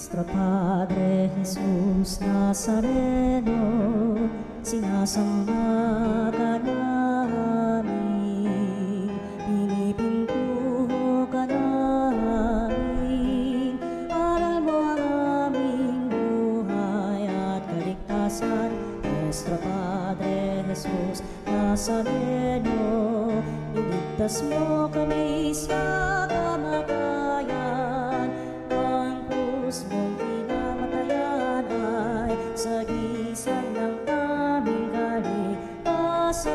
Nuestro Padre Jesus Nazareno, sinasamba ka namin, pinipintuho ka namin, aral mo ang aming buhay at kaligtasan. Nuestro Padre Jesus Nazareno, iligtas mo kami sa kamatayan. Ang krus mong pinamatayan ay sagisag ng aming kaligtasan.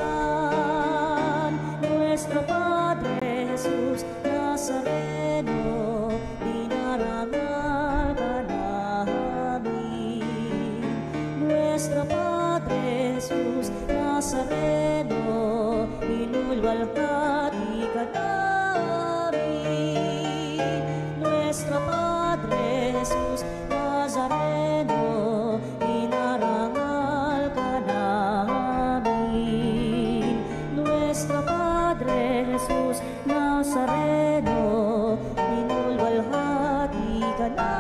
Nuestro Padre Jesus Nazareno, dinarangal ka namin. Nuestro Padre Jesus Nazareno, inulwalhati ka namin. Nuestro Padre Jesus Nazareno, inarangal ka namin. Nuestro Padre Jesus Nazareno, inulwalhati ka namin.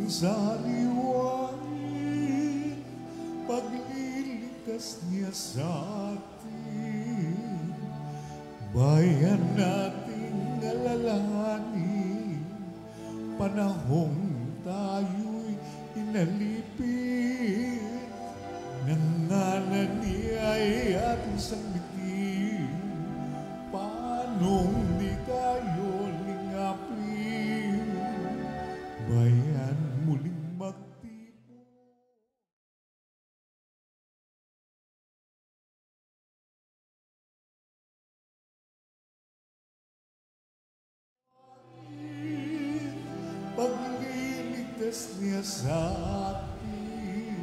Sa liwanag, pagliligtas niya sa atin, bayan nating alalahanin, panahong tayo'y inalipin, ng ngalan niya ay ating sangbitin, paanong di tayo lingapin, bayan muling magtibok. Pagliligtas niya sa atin,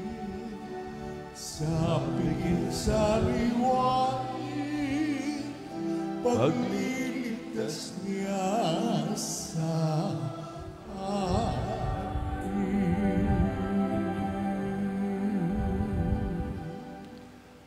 sa piging sariwain, pagliligtas niya sa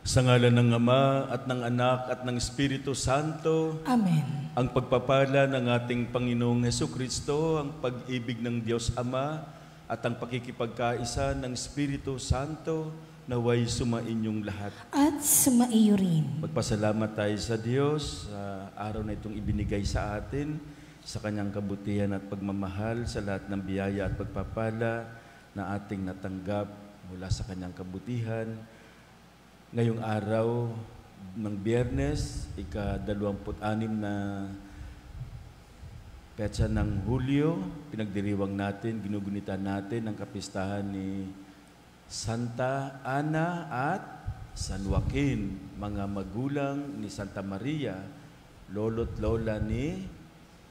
Sa ngalan ng Ama at ng Anak at ng Espiritu Santo. Amen. Ang pagpapala ng ating Panginoong Hesukristo, ang pag-ibig ng Diyos Ama at ang pakikipagkaisa ng Espiritu Santo naway sumainyong lahat. At sumaiyo rin. Magpasalamat tayo sa Diyos sa araw na itong ibinigay sa atin, sa Kanyang kabutihan at pagmamahal, sa lahat ng biyaya at pagpapala na ating natanggap mula sa Kanyang kabutihan. Ngayong araw ng Biyernes, ika-26 na petsa ng Hulyo, pinagdiriwang natin, ginugunitan natin ang kapistahan ni Santa Ana at San Joaquin, mga magulang ni Santa Maria, lolo't lola ni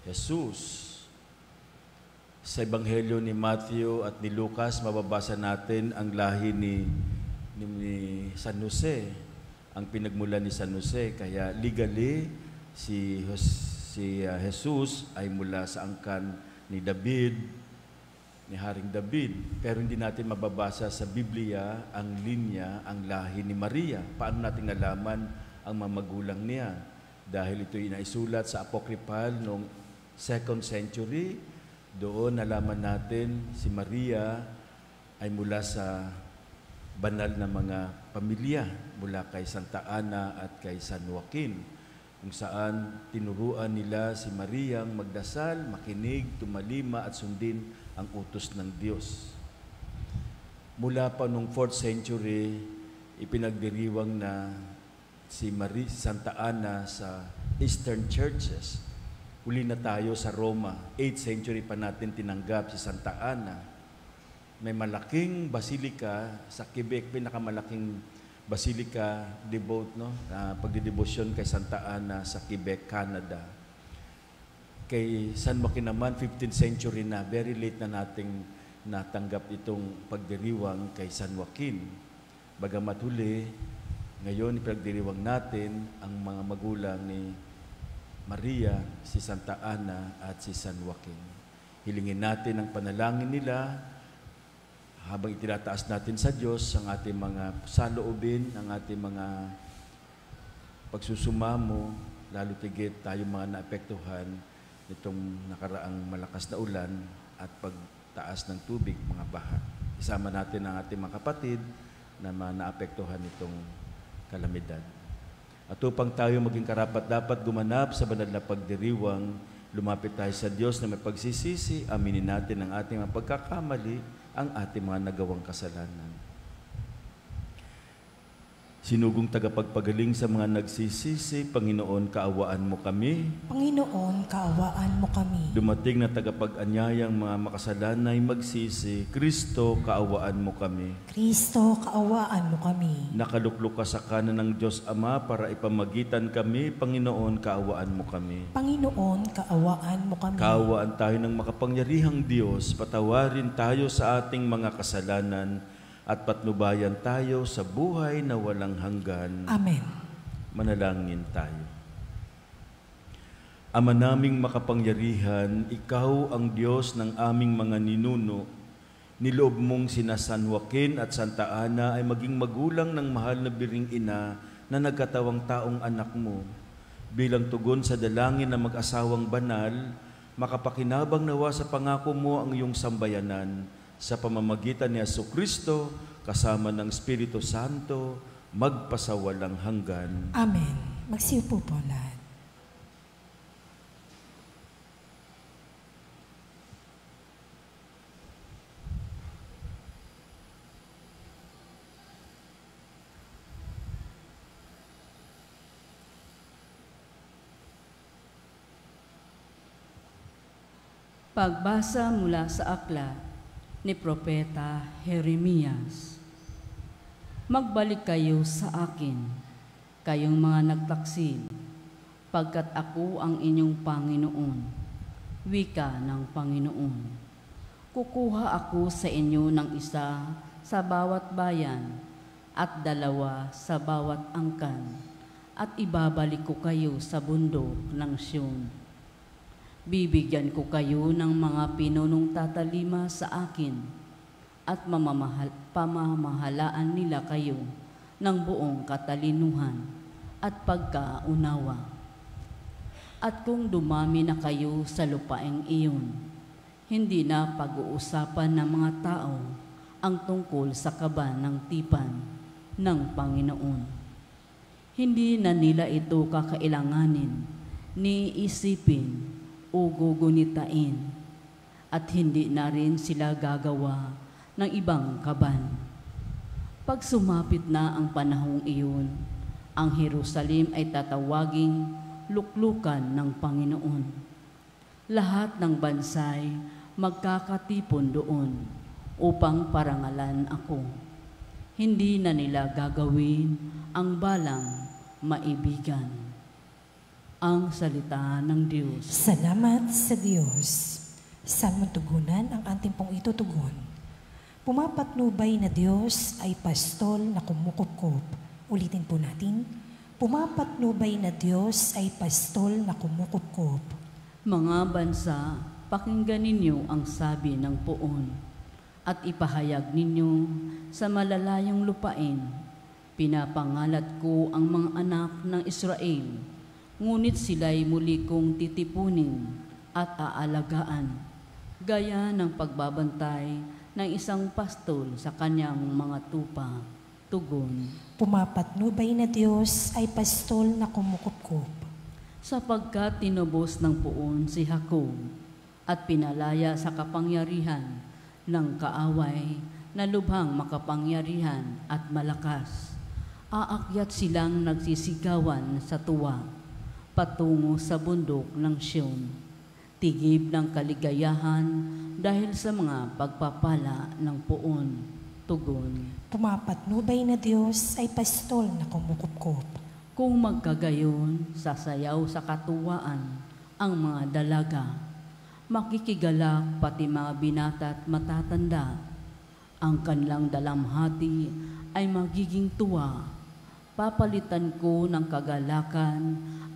Jesus. Sa Ebanghelyo ni Matthew at ni Lucas, mababasa natin ang lahi ni San Jose, ang pinagmulan ni San Jose. Kaya legally, si Jesus ay mula sa angkan ni David, ni Haring David. Pero hindi natin mababasa sa Biblia ang linya, ang lahi ni Maria. Paano natin nalaman ang mga magulang niya? Dahil ito inaisulat sa Apocryphal noong 2nd century. Doon nalaman natin si Maria ay mula sa banal na mga pamilya mula kay Santa Ana at kay San Joaquin, kung saan tinuruan nila si Mariang magdasal, makinig, tumalima at sundin ang utos ng Diyos. Mula pa noong 4th century, ipinagdiriwang na si Santa Ana sa Eastern Churches. Huli na tayo sa Roma. 8th century pa natin tinanggap si Santa Ana. May malaking basilika sa Quebec, pinakamalaking basilika pagdidebosyon kay Santa Ana sa Quebec, Canada. Kay San Joaquin naman, 15th century na, very late na nating natanggap itong pagdiriwang kay San Joaquin. Bagamat huli, ngayon ipagdiriwang natin ang mga magulang ni Maria, si Santa Ana at si San Joaquin. Hilingin natin ang panalangin nila habang itinataas natin sa Diyos ang ating mga saloobin, ang ating mga pagsusumamo, lalo tigit tayo mga naapektuhan nitong nakaraang malakas na ulan at pagtaas ng tubig, mga baha. Isama natin ang ating mga kapatid na naapektuhan nitong kalamidad. At upang tayo maging karapat-dapat gumanap sa banal na pagdiriwang, lumapit tayo sa Diyos na may pagsisisi, aminin natin ang ating mga pagkakamali, ang ating mga nagawang kasalanan. Sinugong tagapagpagaling sa mga nagsisisi, Panginoon, kaawaan mo kami. Panginoon, kaawaan mo kami. Dumating na tagapag-anyayang mga makasalanay magsisi, Kristo, kaawaan mo kami. Kristo, kaawaan mo kami. Nakaluklok ka sa kanan ng Diyos Ama para ipamagitan kami, Panginoon, kaawaan mo kami. Panginoon, kaawaan mo kami. Kaawaan tayo ng makapangyarihang Diyos, patawarin tayo sa ating mga kasalanan, at patnubayan tayo sa buhay na walang hanggan. Amen. Manalangin tayo. Ama naming makapangyarihan, Ikaw ang Diyos ng aming mga ninuno. Niloob mong sina San Joaquin at Santa Ana ay maging magulang ng mahal na biring ina na nagkatawang taong anak mo. Bilang tugon sa dalangin ng mag-asawang banal, makapakinabang nawa sa pangako mo ang iyong sambayanan. Sa pamamagitan ni Jesucristo, kasama ng Espiritu Santo, magpasawalang hanggan. Amen. Magsiupo po lahat. Pagbasa mula sa aklat ni Propeta Jeremias. Magbalik kayo sa akin, kayong mga nagtaksil, pagkat ako ang inyong Panginoon, wika ng Panginoon. Kukuha ako sa inyo ng isa sa bawat bayan at dalawa sa bawat angkan, at ibabalik ko kayo sa bundok ng Sion. Bibigyan ko kayo ng mga pinunong tatalima sa akin at pamamahalaan nila kayo ng buong katalinuhan at pagkaunawa. At kung dumami na kayo sa lupaing iyon, hindi na pag-uusapan ng mga tao ang tungkol sa kaba ng tipan ng Panginoon. Hindi na nila ito kakailanganin ni isipin o gugunitain, at hindi na rin sila gagawa ng ibang kaban. Pag sumapit na ang panahong iyon, ang Jerusalem ay tatawaging luklukan ng Panginoon. Lahat ng bansay magkakatipon doon upang parangalan ako. Hindi na nila gagawin ang balang maibigan. Ang salita ng Diyos. Salamat sa Diyos. Saan mo tugunan ang ating pong itutugon? Pumapatnubay na Diyos ay pastol na kumukupkup. Ulitin po natin. Pumapatnubay na Diyos ay pastol na kumukupkup. Mga bansa, pakinggan ninyo ang sabi ng Poon at ipahayag ninyo sa malalayong lupain. Pinapangalat ko ang mga anak ng Israel, ngunit sila'y muli kong titipunin at aalagaan, gaya ng pagbabantay ng isang pastol sa kanyang mga tupa. Tugon. Pumapatnubay na Diyos ay pastol na kumukupkup. Sapagkat tinubos ng Poon si Jacob at pinalaya sa kapangyarihan ng kaaway na lubhang makapangyarihan at malakas. Aakyat silang nagsisigawan sa tuwa patungo sa bundok ng Sion, tigib ng kaligayahan dahil sa mga pagpapala ng Poon. Tugon. Pumapatnubay na Diyos ay pastol na kumukupkup. Kung magkagayon, sasayaw sa katuwaan ang mga dalaga. Makikigalak pati mga binata at matatanda. Ang kanilang dalamhati ay magiging tuwa. Papalitan ko ng kagalakan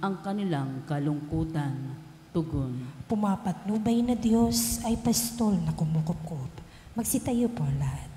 ang kanilang kalungkutan. Tugon. Pumapatnubay na Diyos ay pastol na kumukupkup. Magsitayo po lahat.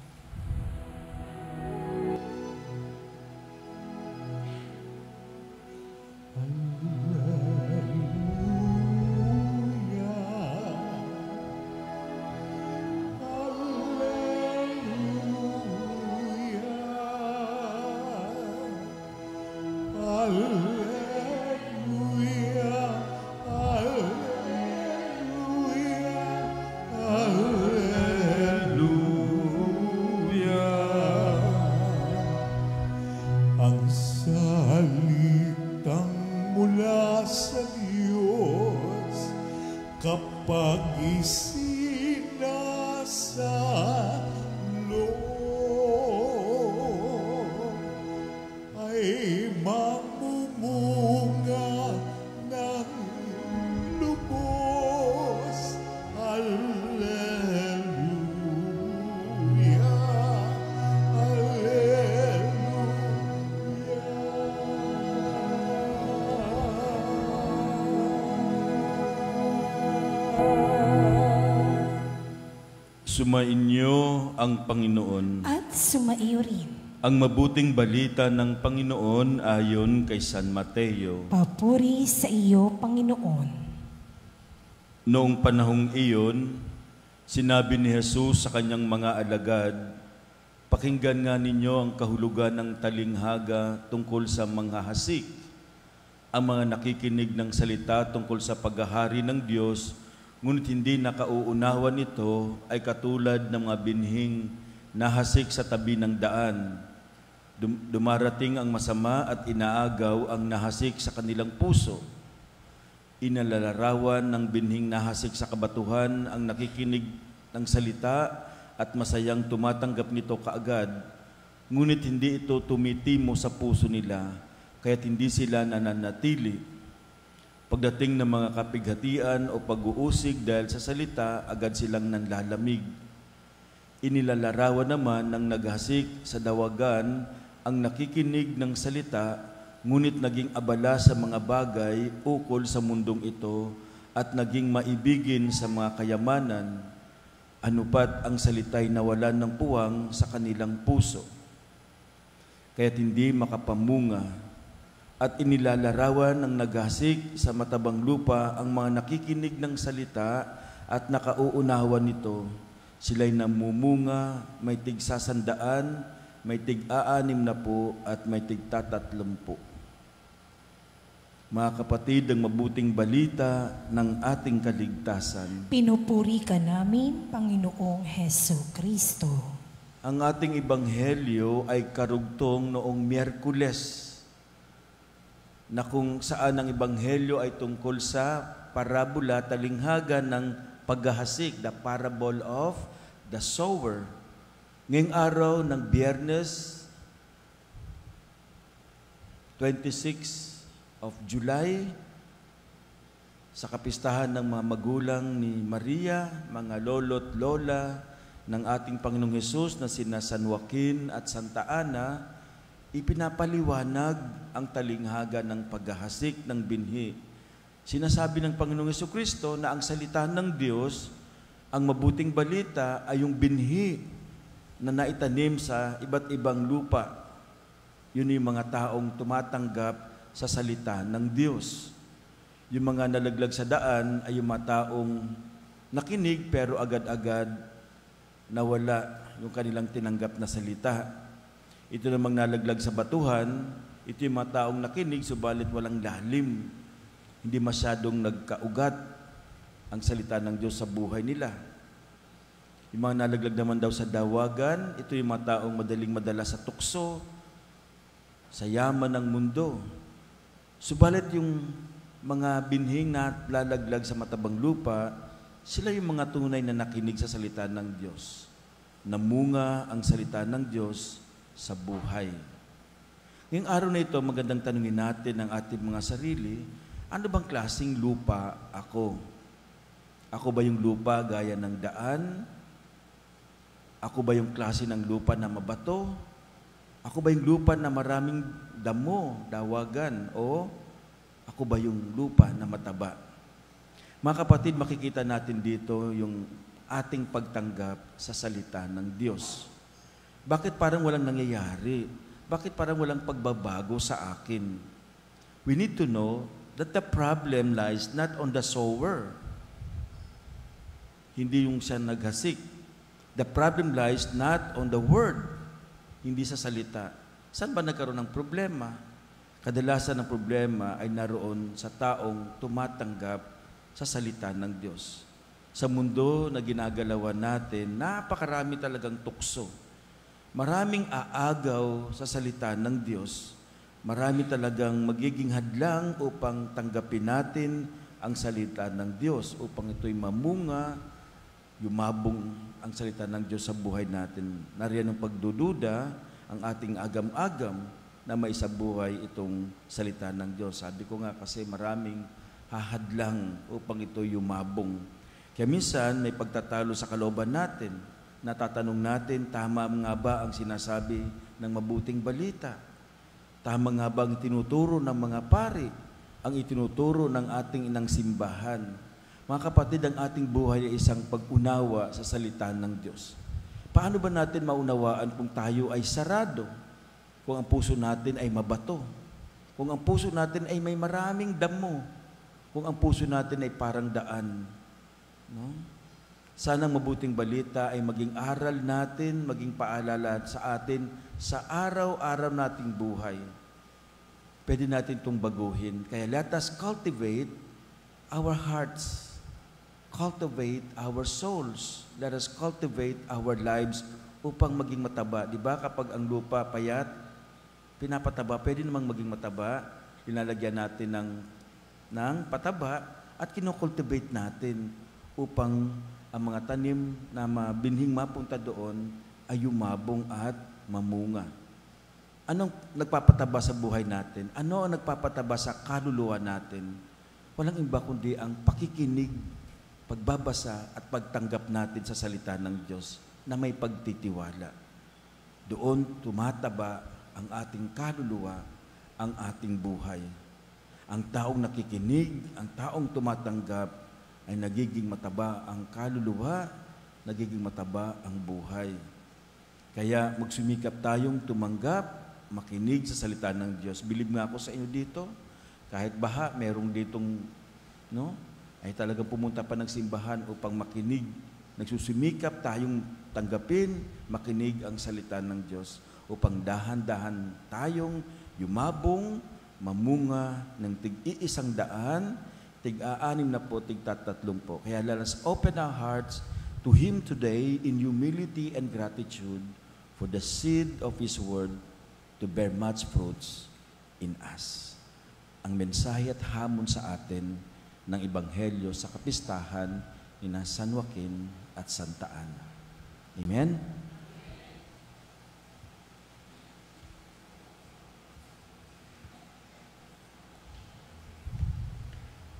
Ang salitang mula sa Diyos kapag isinasa loob ay mamumunga ng lubos. Alleluia, Sumainyo ang Panginoon. At sumaiyo rin. Ang mabuting balita ng Panginoon ayon kay San Mateo. Papuri sa iyo, Panginoon. Noong panahong iyon, sinabi ni Jesus sa kanyang mga alagad, "Pakinggan nga ninyo ang kahulugan ng talinghaga tungkol sa mga hasik. Ang mga nakikinig ng salita tungkol sa paghahari ng Diyos, ngunit hindi nakauunawa nito, ay katulad ng mga binhing nahasik sa tabi ng daan. Dumarating ang masama at inaagaw ang nahasik sa kanilang puso. Inalalarawan ng binhing nahasik sa kabatuhan ang nakikinig ng salita at masayang tumatanggap nito kaagad, ngunit hindi ito tumitimo sa puso nila, kaya't hindi sila nananatili. Pagdating ng mga kapighatian o pag-uusig dahil sa salita, agad silang nanlalamig. Inilalarawan naman ng naghasik sa dawagan ang nakikinig ng salita, ngunit naging abala sa mga bagay ukol sa mundong ito at naging maibigin sa mga kayamanan. Anupat ang salita'y nawalan ng puwang sa kanilang puso, kaya't hindi makapamunga. At inilalarawan ng naghasik sa matabang lupa ang mga nakikinig ng salita at nakauunawa nito. Sila'y namumunga, may tig-sasandaan, may tig-60 at may tig-30. Mga kapatid, ang mabuting balita ng ating kaligtasan. Pinupuri ka namin, Panginoong Heso Kristo. Ang ating ebanghelyo ay karugtong noong Miyerkules, na kung saan ang ebanghelyo ay tungkol sa parabola, talinghaga ng paghahasik, the parable of the sower. Ngayong araw ng Biyernes, 26 of July, sa kapistahan ng mga magulang ni Maria, mga lolo't lola ng ating Panginoong Hesus na sina San Joaquin at Santa Ana, ipinapaliwanag ang talinghaga ng paghahasik ng binhi. Sinasabi ng Panginoong Jesucristo na ang salita ng Diyos, ang mabuting balita ay yung binhi na naitanim sa iba't ibang lupa. Yun yung mga taong tumatanggap sa salita ng Diyos. Yung mga nalaglag sa daan ay yung mga taong nakinig pero agad-agad nawala yung kanilang tinanggap na salita. Ito namang nalaglag sa batuhan, ito yung mga taong nakinig, subalit walang lalim. Hindi masyadong nagkaugat ang salita ng Diyos sa buhay nila. Yung mga nalaglag naman daw sa dawagan, ito yung mga taong madaling madala sa tukso, sa yaman ng mundo. Subalit yung mga binhing na lalaglag sa matabang lupa, sila yung mga tunay na nakinig sa salita ng Diyos. Namunga ang salita ng Diyos sa buhay. Ngayong araw na ito, magandang tanungin natin ang ating mga sarili, ano bang klaseng lupa ako? Ako ba yung lupa gaya ng daan? Ako ba yung klase ng lupa na mabato? Ako ba yung lupa na maraming damo, dawagan? O Ako ba yung lupa na mataba? Mga kapatid, makikita natin dito yung ating pagtanggap sa salita ng Diyos. Bakit parang walang nangyayari? Bakit parang walang pagbabago sa akin? We need to know that the problem lies not on the sower. Hindi yung siya naghasik. The problem lies not on the word. Hindi sa salita. Saan ba nagkaroon ng problema? Kadalasan ng problema ay naroon sa taong tumatanggap sa salita ng Diyos. Sa mundo na ginagalawan natin, napakarami talagang tukso. Maraming aagaw sa salita ng Diyos. Marami talagang magiging hadlang upang tanggapin natin ang salita ng Diyos, upang ito'y mamunga, yumabong ang salita ng Diyos sa buhay natin. Nariyan ang pagdududa, ang ating agam-agam na maisabuhay itong salita ng Diyos. Sabi ko nga kasi maraming hahadlang upang ito yumabong. Kaya minsan may pagtatalo sa kalooban natin. Natatanong natin, tama nga ba ang sinasabi ng mabuting balita? Tama nga ba ang tinuturo ng mga pari? Ang itinuturo ng ating inang simbahan? Mga kapatid, ang ating buhay ay isang pag-unawa sa salita ng Diyos. Paano ba natin maunawaan kung tayo ay sarado? Kung ang puso natin ay mabato? Kung ang puso natin ay may maraming damo? Kung ang puso natin ay parang daan? No? Sana ang mabuting balita ay maging aral natin, maging paalala sa atin sa araw-araw nating buhay. Pwede natin itong baguhin. Kaya let us cultivate our hearts. Cultivate our souls. Let us cultivate our lives upang maging mataba. Di ba kapag ang lupa payat, pinapataba, pwede namang maging mataba. Linalagyan natin ng pataba at kinocultivate natin upang ang mga tanim na binhing mapunta doon ay yumabong at mamunga. Anong nagpapataba sa buhay natin? Ano ang nagpapataba sa kaluluwa natin? Walang iba kundi ang pakikinig, pagbabasa at pagtanggap natin sa salita ng Diyos na may pagtitiwala. Doon tumataba ang ating kaluluwa, ang ating buhay. Ang taong nakikinig, ang taong tumatanggap, ay nagiging mataba ang kaluluwa, nagiging mataba ang buhay. Kaya magsumikap tayong tumanggap, makinig sa salita ng Diyos. Bilib nga ako sa inyo dito, kahit baha, merong ditong, ay talagang pumunta pa ng simbahan upang makinig. Nagsusumikap tayong tanggapin, makinig ang salita ng Diyos upang dahan-dahan tayong yumabong, mamunga ng tig-iisang daan, tig-aanim na po, tig-tatlong po. Kaya let us open our hearts to Him today in humility and gratitude for the seed of His word to bear much fruits in us. Ang mensahe at hamon sa atin ng Ebanghelyo sa kapistahan ni San Joaquin at Santa Ana. Amen?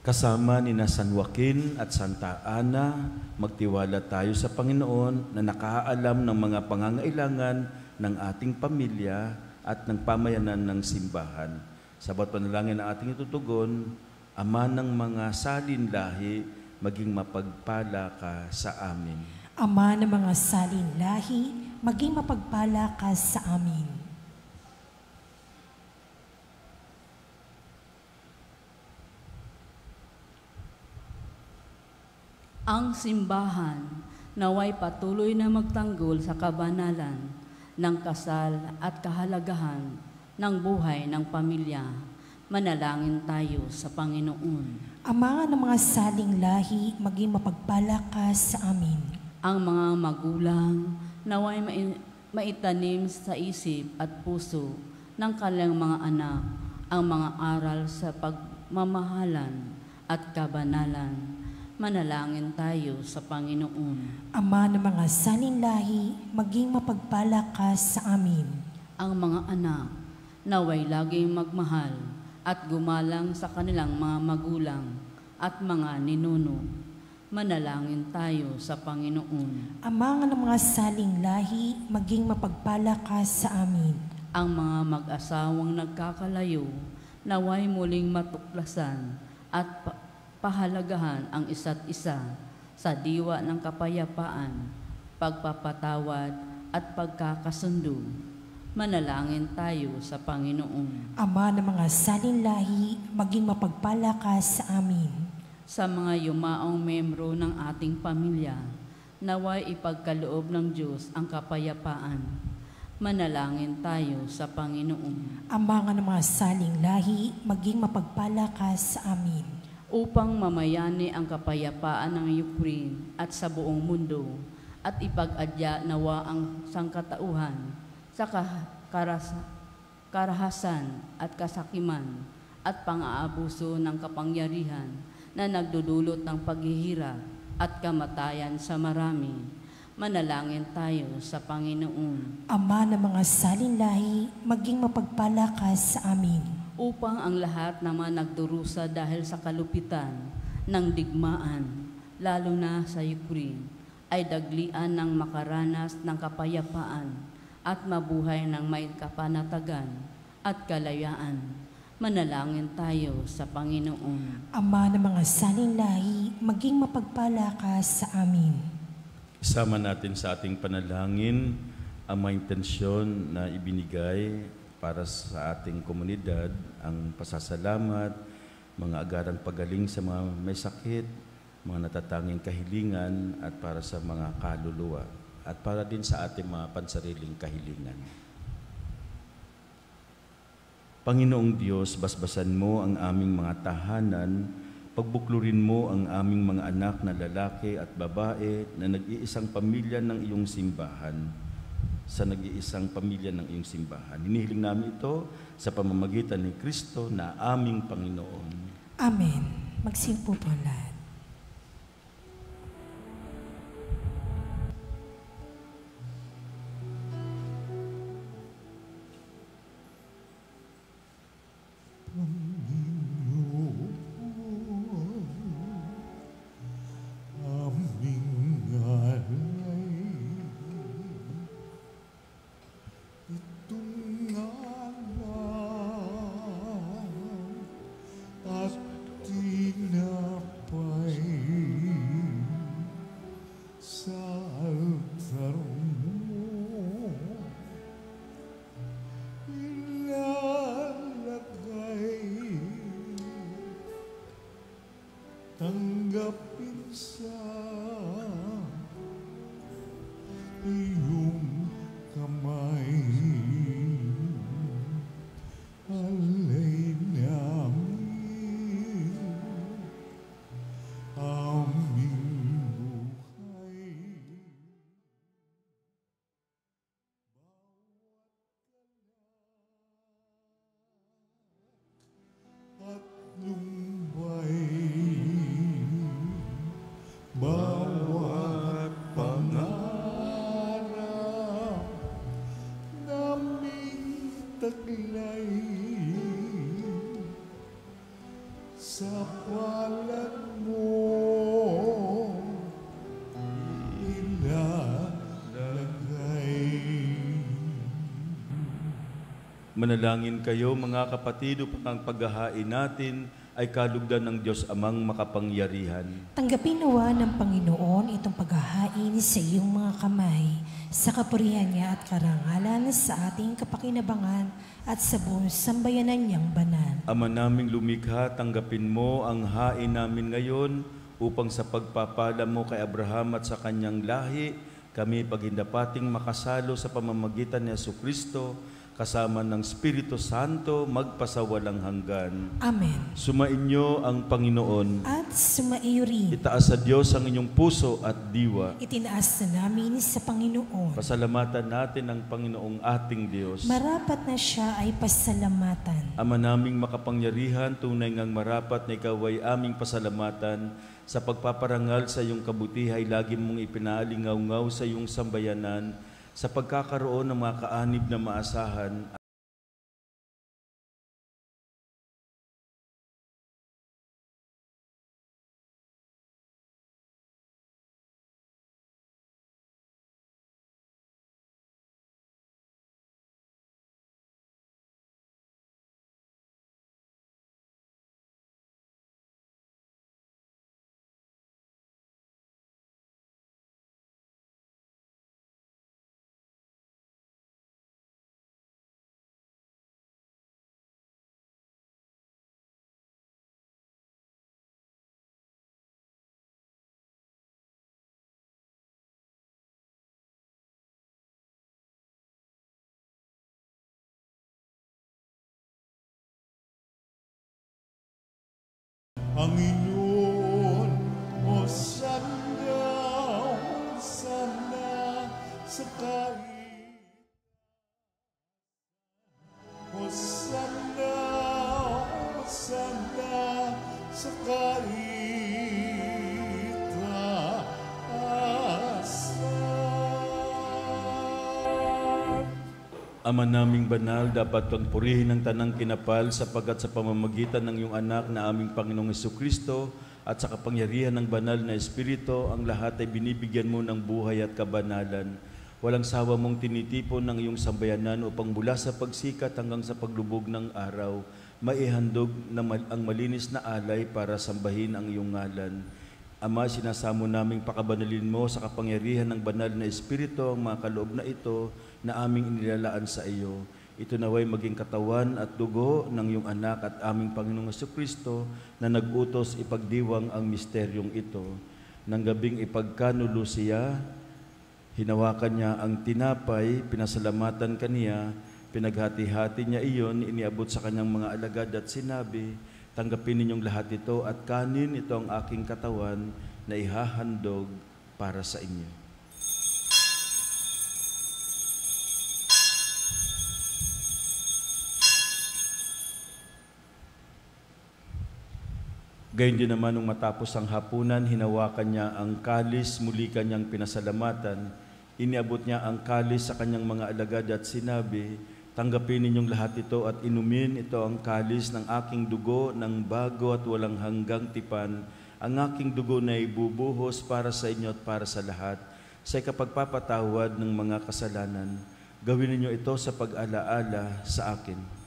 Kasama ni San Joaquin at Santa Ana, magtiwala tayo sa Panginoon na nakaalam ng mga pangangailangan ng ating pamilya at ng pamayanan ng simbahan. Sa bawat panalangin na ating itutugon, Ama ng mga salinlahi, maging mapagpala ka sa amin. Ama ng mga salinlahi, maging mapagpala ka sa amin. Ang simbahan naway patuloy na magtanggol sa kabanalan ng kasal at kahalagahan ng buhay ng pamilya. Manalangin tayo sa Panginoon. Ama ng mga saling lahi, maging mapagpala ka sa amin. Ang mga magulang naway maitanim sa isip at puso ng kanilang mga anak ang mga aral sa pagmamahalan at kabanalan. Manalangin tayo sa Panginoon. Ama ng mga salinlahi, maging mapagpala ka sa amin. Ang mga anak naway laging magmahal at gumalang sa kanilang mga magulang at mga ninuno. Manalangin tayo sa Panginoon. Ama ng mga salinlahi, maging mapagpala ka sa amin. Ang mga mag-asawang nagkakalayo naway muling matuklasan at pahalagahan ang isa't isa sa diwa ng kapayapaan, pagpapatawad at pagkakasundo. Manalangin tayo sa Panginoon. Ama ng mga salinlahi, maging mapagpala ka sa amin. Sa mga yumaong membro ng ating pamilya, naway ipagkaloob ng Diyos ang kapayapaan. Manalangin tayo sa Panginoon. Ama nga ng mga salinlahi, maging mapagpala ka sa amin. Upang mamayani ang kapayapaan ng Ukraine at sa buong mundo, at ipag-adya nawa ang sangkatauhan sa karahasan at kasakiman at pang-aabuso ng kapangyarihan na nagdudulot ng paghihirap at kamatayan sa marami. Manalangin tayo sa Panginoon. Ama ng mga salinlahi, maging mapagpala ka sa amin. Upang ang lahat naman nagdurusa dahil sa kalupitan ng digmaan, lalo na sa Ukraine, ay daglian ng makaranas ng kapayapaan at mabuhay ng may kapanatagan at kalayaan. Manalangin tayo sa Panginoon. Ama ng mga salinlahi, maging mapagpala ka sa amin. Isama natin sa ating panalangin ang mga intensyon na ibinigay para sa ating komunidad, ang pasasalamat, mga agarang pagaling sa mga may sakit, mga natatanging kahilingan, at para sa mga kaluluwa, at para din sa ating mga pansariling kahilingan. Panginoong Diyos, basbasan mo ang aming mga tahanan, pagbuklurin mo ang aming mga anak na lalaki at babae na nag-iisang pamilya ng iyong simbahan, sa nag-iisang pamilya ng iyong simbahan. Hinihiling namin ito sa pamamagitan ni Kristo na aming Panginoon. Amen. Magsimpo po ang lahat. Tanggapin sa iyong kamay, alay namin aming buhay. At lumbay, bawat pangarap naming taglay sa palad mo ilalagay. Manalangin kayo mga kapatid upang ang paghahain natin ay kalugdan ng Diyos Amang makapangyarihan. Tanggapin nawa ng Panginoon itong paghahain sa iyong mga kamay, sa kapurihan niya at karangalan sa ating kapakinabangan at sa buong sambayanan niyang banal. Ama naming lumikha, tanggapin mo ang hain namin ngayon upang sa pagpapala mo kay Abraham at sa kanyang lahi, kami pagindapating makasalo sa pamamagitan ni Jesucristo, kasama ng Espiritu Santo, magpasawalang hanggan. Amen. Sumainyo ang Panginoon. At sumaiyo rin. Itaas sa Diyos ang inyong puso at diwa. Itinaas na namin sa Panginoon. Pasalamatan natin ang Panginoong ating Diyos. Marapat na siya ay pasalamatan. Ama naming makapangyarihan, tunay ngang marapat na ikaw ay aming pasalamatan. Sa pagpaparangal sa iyong kabutihay, lagi mong ipinaalingaw-ngaw sa iyong sambayanan, sa pagkakaroon ng mga kaanib na maasahan Panginoon, Hosanna, Hosanna sa kahit. Hosanna, Hosanna sa kaitaasan. Ama naming banal, dapat kang purihin ng tanang kinapal sapagkat sa pamamagitan ng iyong anak na aming Panginoong Hesukristo at sa kapangyarihan ng banal na Espiritu, ang lahat ay binibigyan mo ng buhay at kabanalan. Walang sawa mong tinitipon ng iyong sambayanan upang mula sa pagsikat hanggang sa paglubog ng araw, maihandog ang malinis na alay para sambahin ang iyong ngalan. Ama, sinasamo naming pakabanalin mo sa kapangyarihan ng banal na Espiritu ang mga kaloob na ito na aming inilalaan sa iyo. Ito naway maging katawan at dugo ng iyong anak at aming Panginoong Hesukristo na nag-utos ipagdiwang ang misteryong ito. Nang gabing ipagkanulo siya, hinawakan niya ang tinapay, pinasalamatan kaniya, pinaghati-hati niya iyon, iniabot sa kanyang mga alagad at sinabi, tanggapin ninyong lahat ito at kanin ito ang aking katawan na ihahandog para sa inyo. Gayon din naman nung matapos ang hapunan, hinawakan niya ang kalis, muli kanyang pinasalamatan. Iniabot niya ang kalis sa kanyang mga alagad at sinabi, tanggapin ninyong lahat ito at inumin, ito ang kalis ng aking dugo ng bago at walang hanggang tipan. Ang aking dugo na ibubuhos para sa inyo at para sa lahat, sa ikapagpapatawad ng mga kasalanan. Gawin ninyo ito sa pag-alaala sa akin.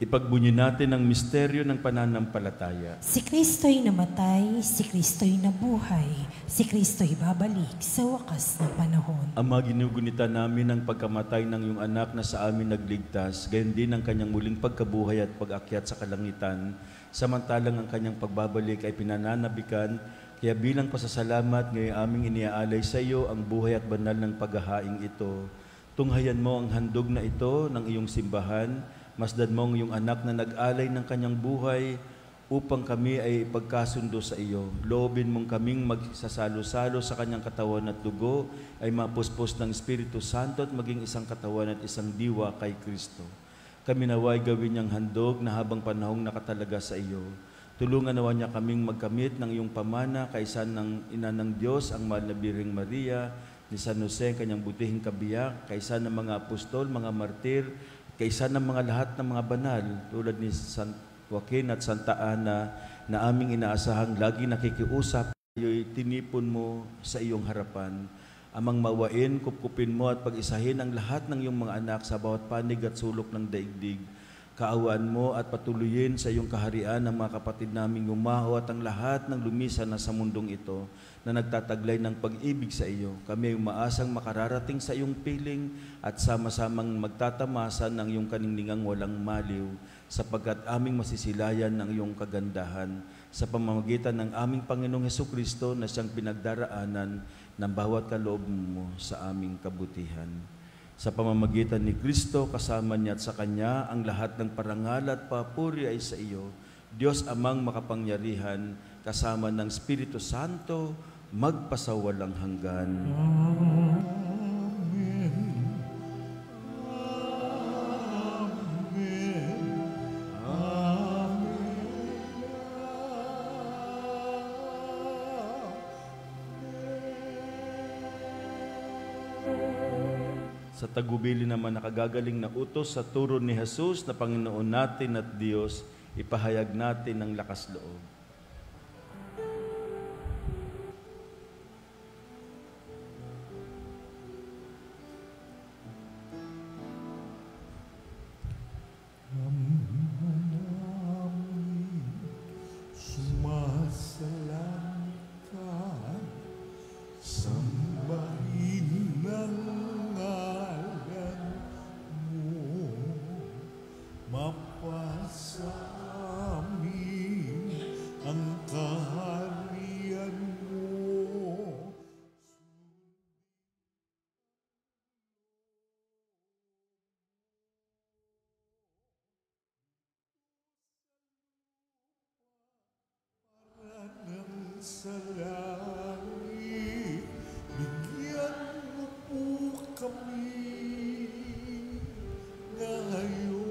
Ipagbunyi natin ang misteryo ng pananampalataya. Si Kristo'y namatay, si Kristo'y nabuhay, si Kristo'y babalik sa wakas ng panahon. Ama, ginugunita namin ang pagkamatay ng iyong anak na sa amin nagligtas, gayon din ang kanyang muling pagkabuhay at pag-akyat sa kalangitan, samantalang ang kanyang pagbabalik ay pinananabikan, kaya bilang pasasalamat ngayon aming iniaalay sa iyo ang buhay at banal ng paghahaing ito. Tunghayan mo ang handog na ito ng iyong simbahan, masdan mo ang iyong anak na nag-alay ng kanyang buhay upang kami ay pagkasundo sa iyo. Loobin mong kaming magsasalo-salo sa kanyang katawan at dugo ay mapuspos ng Espiritu Santo at maging isang katawan at isang diwa kay Kristo. Kami naway gawin niyang handog na habang panahong nakatalaga sa iyo. Tulungan nawa niya kaming magkamit ng iyong pamana kaysa ng Ina ng Diyos, ang mahal na Birheng Maria, ni San Jose, kanyang butihing kabiyak, kaysa ng mga apostol, mga martir, kaysa ng mga lahat ng mga banal tulad ni San Joaquin at Santa Ana na aming inaasahang lagi nakikiusap, iyo'y tinipon mo sa iyong harapan. Amang mawain, kupkupin mo at pag-isahin ang lahat ng iyong mga anak sa bawat panig at sulok ng daigdig. Kaawaan mo at patuloyin sa iyong kaharian ang mga kapatid naming yumaho at ang lahat ng lumisan na sa mundong ito na nagtataglay ng pag-ibig sa iyo. Kami ay umaasang makararating sa iyong piling at sama-samang magtatamasan ng iyong kaningningang walang maliw sapagkat aming masisilayan ng iyong kagandahan sa pamamagitan ng aming Panginoong Hesukristo na siyang pinagdaraanan ng bawat kaloob mo sa aming kabutihan. Sa pamamagitan ni Kristo, kasama niya at sa Kanya, ang lahat ng parangal at papuri ay sa iyo, Diyos Amang makapangyarihan, kasama ng Espiritu Santo, magpasawalang hanggan. Sa tagubili naman nakagagaling na utos sa turo ni Jesus na Panginoon natin at Diyos, ipahayag natin ang lakas loob. sa langit, bigyan mo po kami ngayon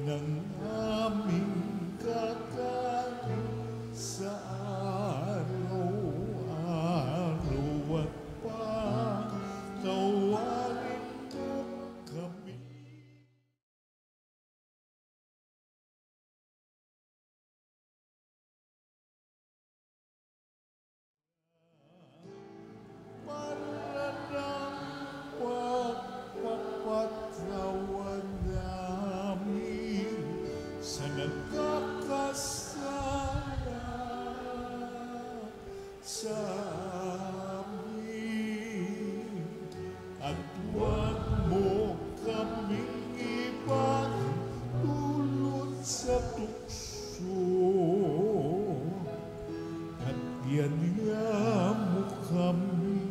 ng aming kakanin sa araw-araw at patawarin mo kami. Para ng pagpapatawad namin sa nagkakasala sa amin. At huwag mo kaming ipagdulot sa tukso. At yanyan mo kami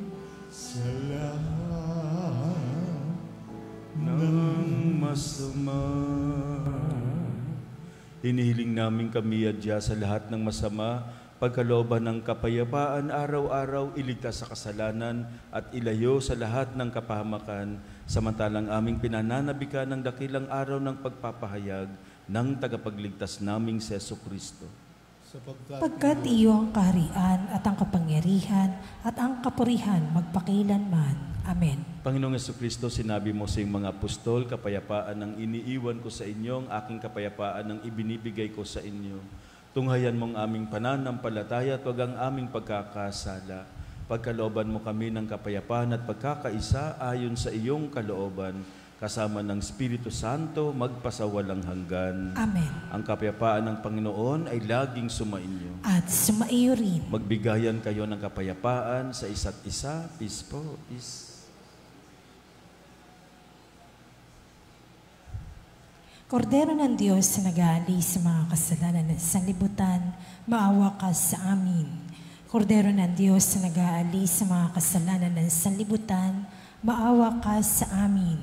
sa lahat ng masama. Hinihiling namin kami adya sa lahat ng masama, pagkalooban ng kapayapaan araw-araw, iligtas sa kasalanan at ilayo sa lahat ng kapahamakan, samantalang aming pinananabikan ng dakilang araw ng pagpapahayag ng tagapagligtas naming si Jesucristo. Pagkat iyo ang kaharian at ang kapangyarihan at ang kapurihan magpakilanman. Amen. Panginoong Jesucristo, sinabi mo sa iyong mga apostol, kapayapaan ang iniiwan ko sa inyo, ang aking kapayapaan ang ibinibigay ko sa inyo. Tunghayan mong aming pananampalataya at wag ang aming pagkakasala. Pagkalooban mo kami ng kapayapaan at pagkakaisa ayon sa iyong kalooban, kasama ng Espiritu Santo, magpasawalang hanggan. Amen. Ang kapayapaan ng Panginoon ay laging sumainyo. At sumaiyo rin. Magbigayan kayo ng kapayapaan sa isa't isa. Peace po, peace. Kordero ng Diyos na nag-aalis sa mga kasalanan ng sanlibutan, maawa ka sa amin. Kordero ng Diyos na nag-aalis sa mga kasalanan ng sanlibutan, maawa ka sa amin.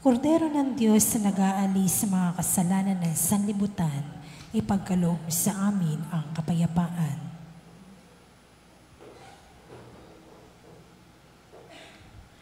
Kordero ng Diyos na nag-aalis sa mga kasalanan ng sanlibutan, ipagkaloob sa amin ang kapayapaan.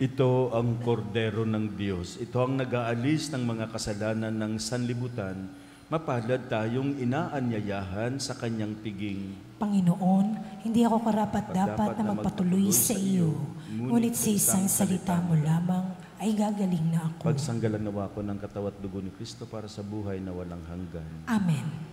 Ito ang kordero ng Diyos. Ito ang nag-aalis ng mga kasalanan ng sanlibutan. Mapalad tayong inaanyayahan sa kanyang piging. Panginoon, hindi ako karapat-dapat na magpatuloy sa iyo, ngunit sa isang salita mo lamang ay gagaling na ako. Pagsanggalang nawa ko ng katawan at dugo ni Kristo para sa buhay na walang hanggan. Amen.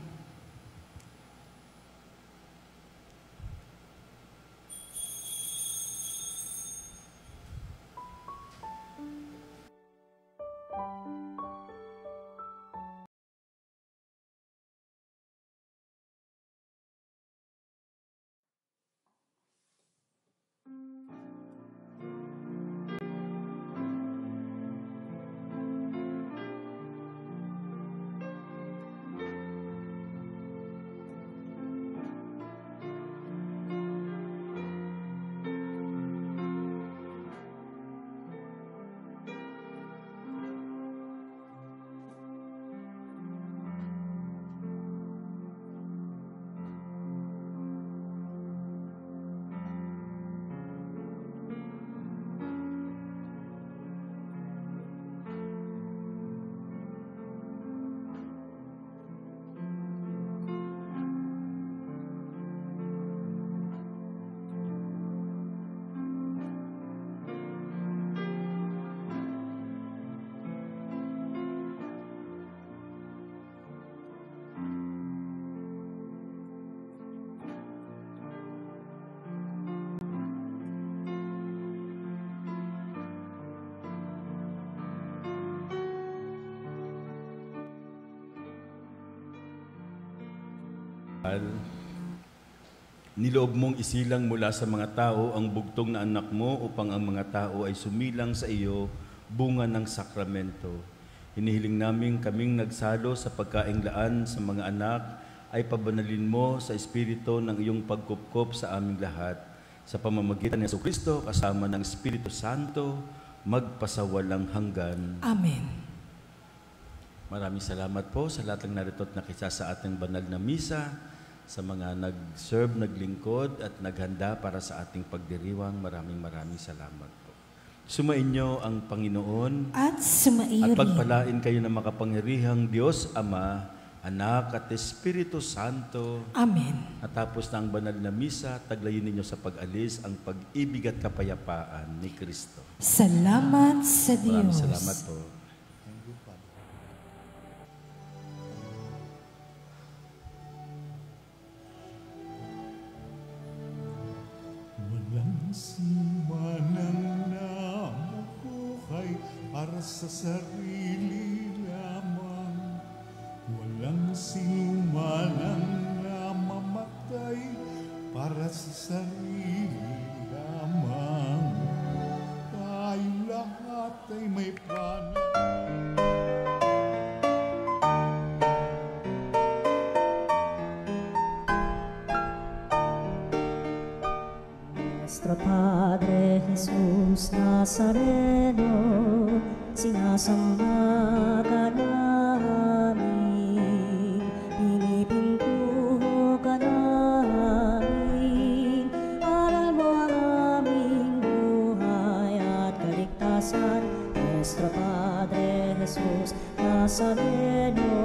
Niloob mong isilang mula sa mga tao ang bugtong na anak mo upang ang mga tao ay sumilang sa iyo bunga ng sakramento. Hinihiling namin kaming nagsalo sa pagkainglaan sa mga anak ay pabanalin mo sa Espiritu ng iyong pagkupkop sa aming lahat. Sa pamamagitan ni Jesucristo kasama ng Espiritu Santo, magpasawalang hanggan. Amen. Maraming salamat po sa lahat ng narito at nakisa sa ating banal na misa. sa mga nag-serve, naglingkod at naghanda para sa ating pagdiriwang. Maraming salamat po. Sumainyo ang Panginoon At sumaiyo at rin. pagpalain kayo ng makapangyarihang Diyos Ama, Anak at Espiritu Santo. Amen. Natapos na ang banal na misa, taglayin ninyo sa pag-alis ang pag-ibig at kapayapaan ni Kristo. Salamat sa Diyos. Maraming salamat po. Walang simanang namubuhay para sa sarili lamang. Walang sinumanang namamatay para sa sarili lamang. Tayo lahat ay may plano. Nuestro Padre Jesus Nazareno, sinasamba ka namin, pinipintuho ka namin, aral mo ang aming buhay at kaligtasan. Nuestro Padre Jesus Nazareno,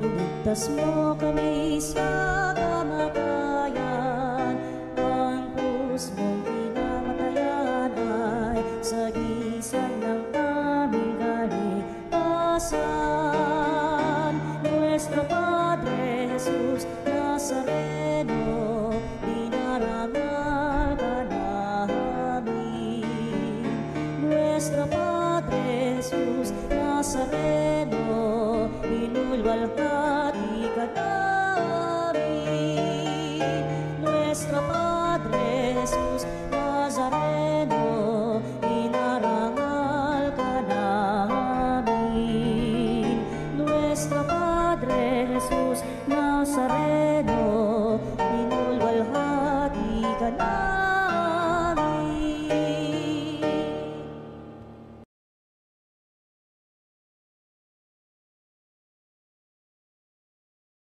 iligtas mo kami sa kamatayan, ang krus mong pinamatayan ay sagisag ng aming kaligtasan. Nuestro Padre Jesus Nazareno, dinarangal ka namin. Nuestro Padre Jesus Nazareno, inulwalhati ka namin.